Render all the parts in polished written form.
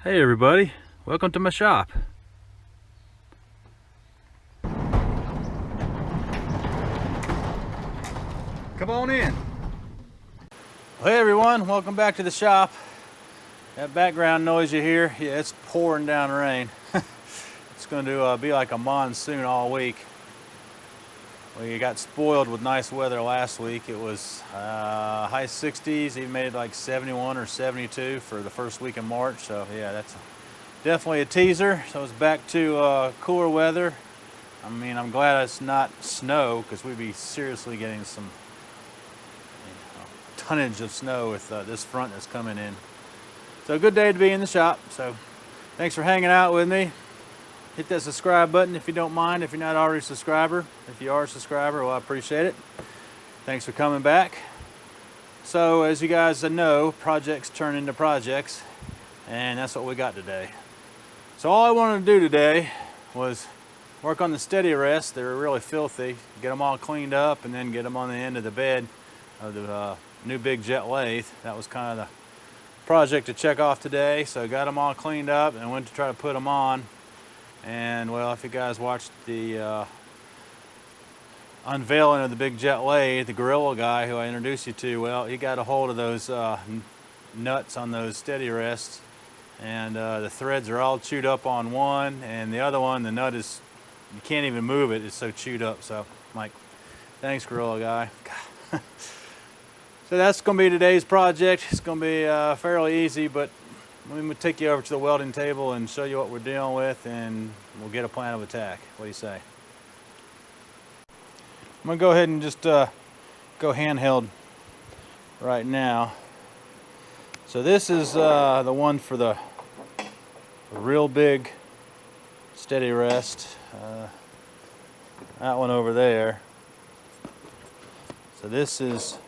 Hey everybody, welcome to my shop. Come on in. Hey everyone, welcome back to the shop. That background noise you hear, yeah, it's pouring down rain. It's going to be like a monsoon all week. We got spoiled with nice weather last week. It was high 60s, even made it like 71 or 72 for the first week of March. So yeah, that's definitely a teaser. So it's back to cooler weather. I mean, I'm glad it's not snow, because we'd be seriously getting some tonnage of snow with this front that's coming in. So good day to be in the shop. So thanks for hanging out with me. Hit that subscribe button if you don't mind, if you're not already a subscriber. If you are a subscriber, well, I appreciate it. Thanks for coming back. So as you guys know, projects turn into projects, and that's what we got today. So all I wanted to do today was work on the steady rests. They're really filthy. Get them all cleaned up and then get them on the end of the bed of the new big jet lathe. That was kind of the project to check off today. So got them all cleaned up and went to try to put them on. And well, if you guys watched the unveiling of the big jet lathe, the gorilla guy who I introduced you to, well, he got a hold of those nuts on those steady rests. And the threads are all chewed up on one, and the other one, the nut is, you can't even move it, it's so chewed up. So I'm like, thanks, gorilla guy. So that's going to be today's project. It's going to be fairly easy, but I'm going to take you over to the welding table and show you what we're dealing with, and we'll get a plan of attack. What do you say? I'm going to go ahead and just go handheld right now. So this is the one for the real big steady rest. That one over there. So this is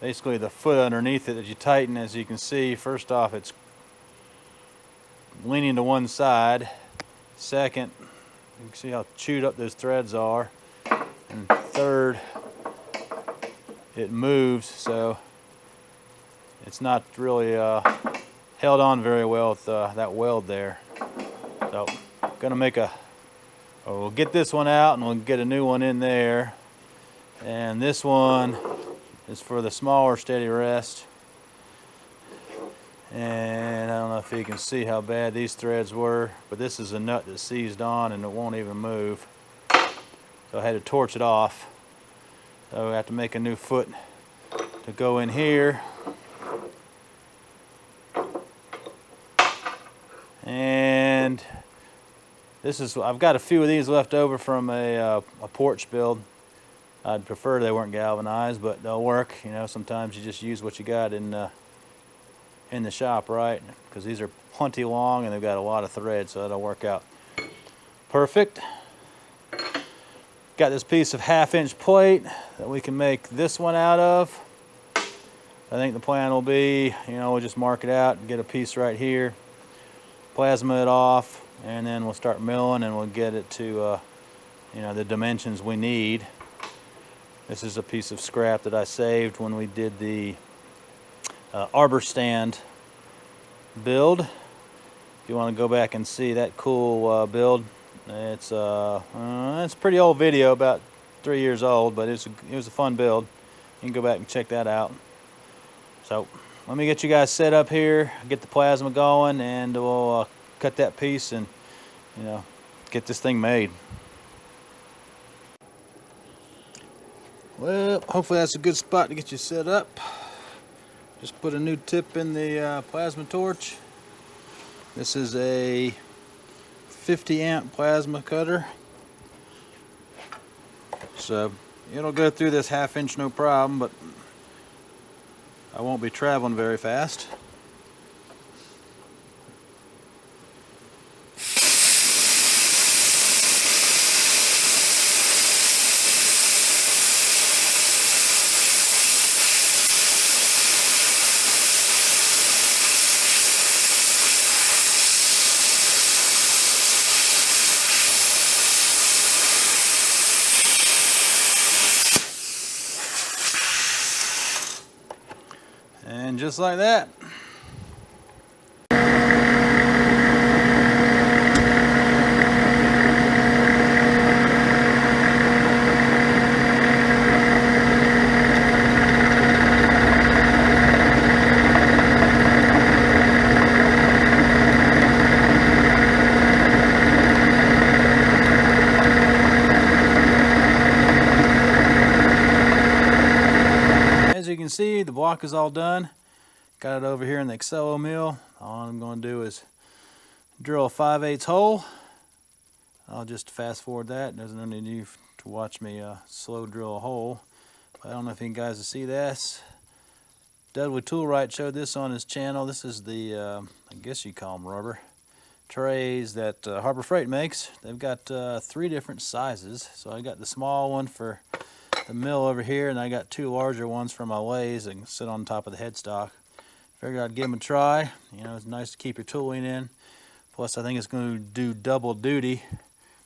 basically the foot underneath it that you tighten. As you can see, first off, it's leaning to one side. Second, you can see how chewed up those threads are. And third, it moves, so it's not really held on very well with that weld there. So gonna make we'll get this one out and we'll get a new one in there. And this one is for the smaller steady rest. And I don't know if you can see how bad these threads were, but this is a nut that seized on and it won't even move. So I had to torch it off. So I have to make a new foot to go in here. And this is, I've got a few of these left over from a porch build. I'd prefer they weren't galvanized, but they'll work. You know, sometimes you just use what you got in the shop, right? Because these are plenty long and they've got a lot of thread, so that'll work out perfect. Got this piece of 1/2-inch plate that we can make this one out of. I think the plan will be, you know, we'll just mark it out and get a piece right here, plasma it off, and then we'll start milling and we'll get it to you know, the dimensions we need. This is a piece of scrap that I saved when we did the arbor stand build. If you want to go back and see that cool build, it's a pretty old video, about 3 years old, but it was a fun build. You can go back and check that out. So let me get you guys set up here, get the plasma going, and we'll cut that piece and, you know, get this thing made. Well, hopefully that's a good spot to get you set up. Just put a new tip in the plasma torch. This is a 50 amp plasma cutter. So it'll go through this 1/2-inch no problem, but I won't be traveling very fast. And just like that. block is all done. Got it over here in the Excello mill. All I'm going to do is drill a 5/8 hole. I'll just fast forward that. There's no need you to watch me slow drill a hole. I don't know if you guys will see this. Dudley Toolwright showed this on his channel. This is the, I guess you call them rubber trays that Harbor Freight makes. They've got 3 different sizes. So I got the small one for the mill over here, and I got 2 larger ones for my lathes that can sit on top of the headstock. Figured I'd give them a try. You know, it's nice to keep your tooling in. Plus, I think it's going to do double duty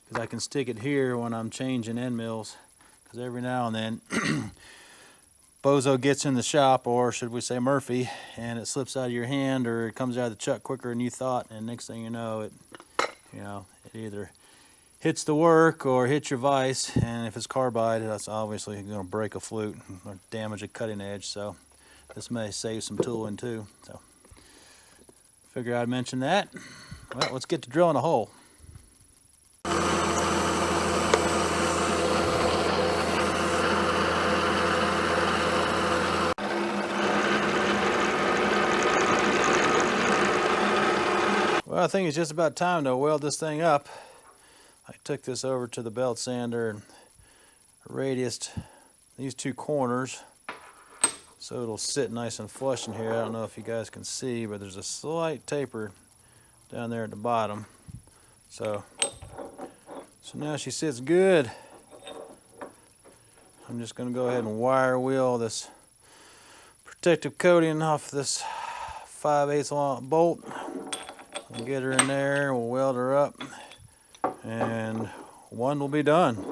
because I can stick it here when I'm changing end mills. Because every now and then, Bozo gets in the shop, or should we say Murphy, and it slips out of your hand, or it comes out of the chuck quicker than you thought, and next thing you know, it either hits the work or hits your vise, and if it's carbide, that's obviously going to break a flute or damage a cutting edge. So this may save some tooling too. So figure I'd mention that. Well, let's get to drilling a hole. Well, I think it's just about time to weld this thing up. I took this over to the belt sander and radiused these 2 corners so it'll sit nice and flush in here. I don't know if you guys can see, but there's a slight taper down there at the bottom. So now she sits good. I'm just going to go ahead and wire wheel this protective coating off this 5/8 long bolt. We'll get her in there, we'll weld her up, and one will be done.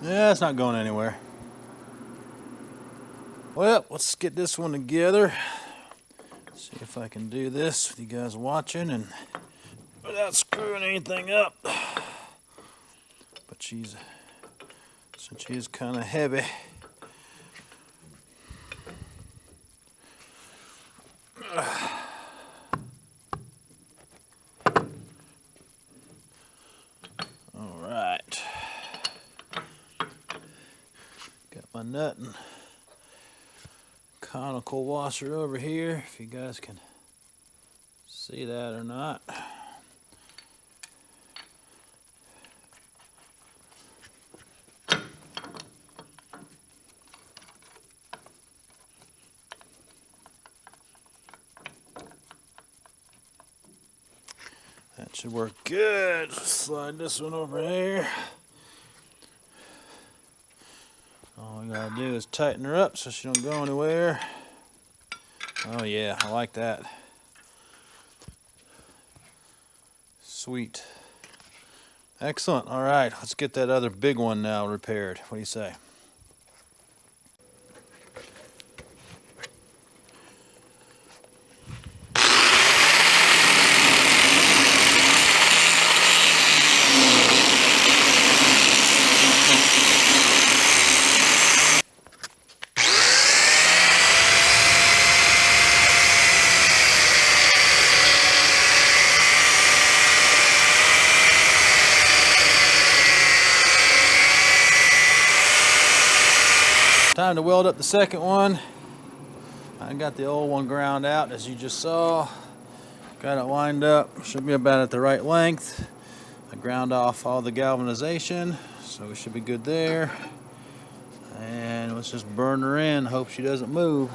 Yeah, it's not going anywhere. Well, let's get this one together. See if I can do this with you guys watching and without screwing anything up. But since she is kind of heavy. My nut and conical washer over here, if you guys can see that or not. That should work good. Slide this one over here. All we gotta do is tighten her up so she don't go anywhere. Oh yeah, I like that. Sweet. Excellent. All right, let's get that other big one now repaired. What do you say? Time to weld up the second one. I got the old one ground out, as you just saw. Got it lined up, should be about at the right length. I ground off all the galvanization, so we should be good there. And let's just burn her in, hope she doesn't move.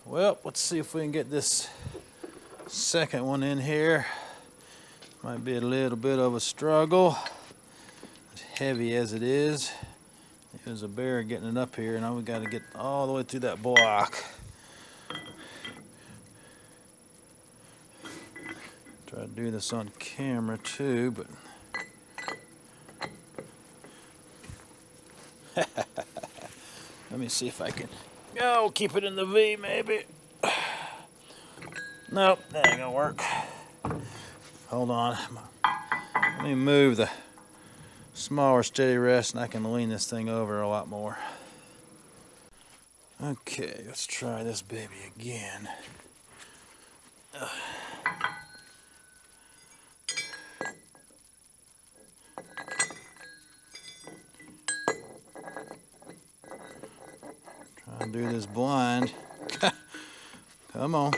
Well, let's see if we can get this Second one in here. Might be a little bit of a struggle. As heavy as it is. There's a bear getting it up here, and now we got to get all the way through that block. Try to do this on camera too, but let me see if I can keep it in the V maybe. Nope, that ain't gonna work. Hold on. Let me move the smaller steady rest and I can lean this thing over a lot more. Okay, let's try this baby again. Try and do this blind. Come on.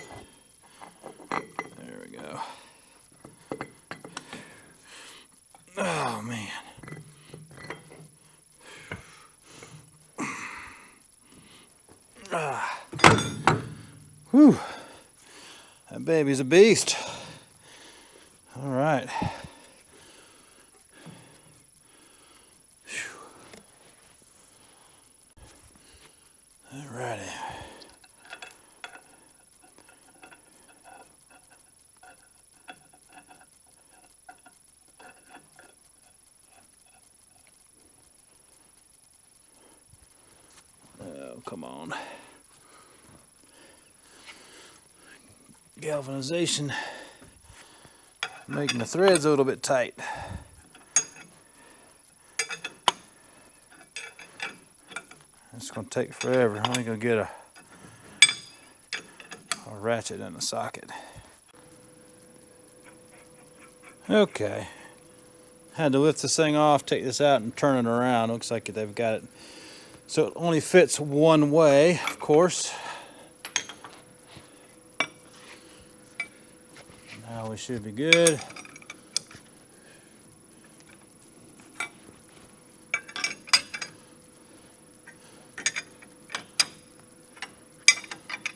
There we go. Oh man. Whew. That baby's a beast. All right. All righty. Oh, come on. Galvanization making the threads a little bit tight. It's going to take forever. I'm going to get a ratchet in the socket. Okay. Had to lift this thing off, take this out, and turn it around. Looks like they've got it so it only fits one way, of course. Now we should be good.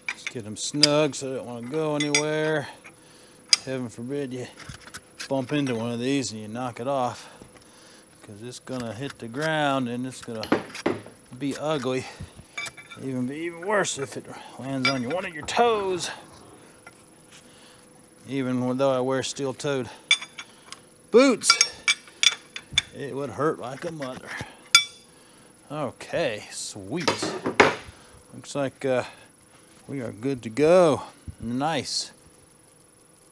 Just get them snug so they don't want to go anywhere. Heaven forbid you bump into one of these and you knock it off, because it's gonna hit the ground and it's gonna be ugly. Be even worse if it lands on one of your toes. Even though I wear steel-toed boots, it would hurt like a mother. Okay, sweet. Looks like we are good to go. Nice.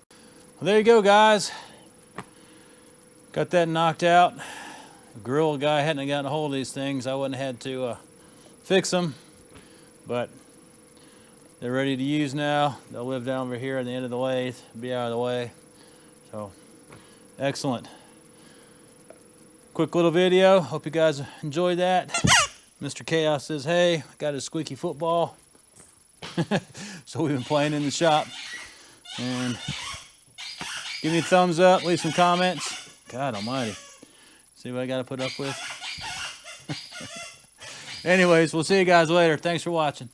Well, there you go, guys. Got that knocked out. The grill guy hadn't gotten a hold of these things, I wouldn't have had to fix them, but they're ready to use now. They'll live down over here at the end of the lathe, be out of the way. So, excellent. Quick little video. Hope you guys enjoyed that. Mr. Chaos says, hey, got a squeaky football. So we've been playing in the shop. And give me a thumbs up, leave some comments. God almighty. See what I got to put up with? Anyways, we'll see you guys later. Thanks for watching.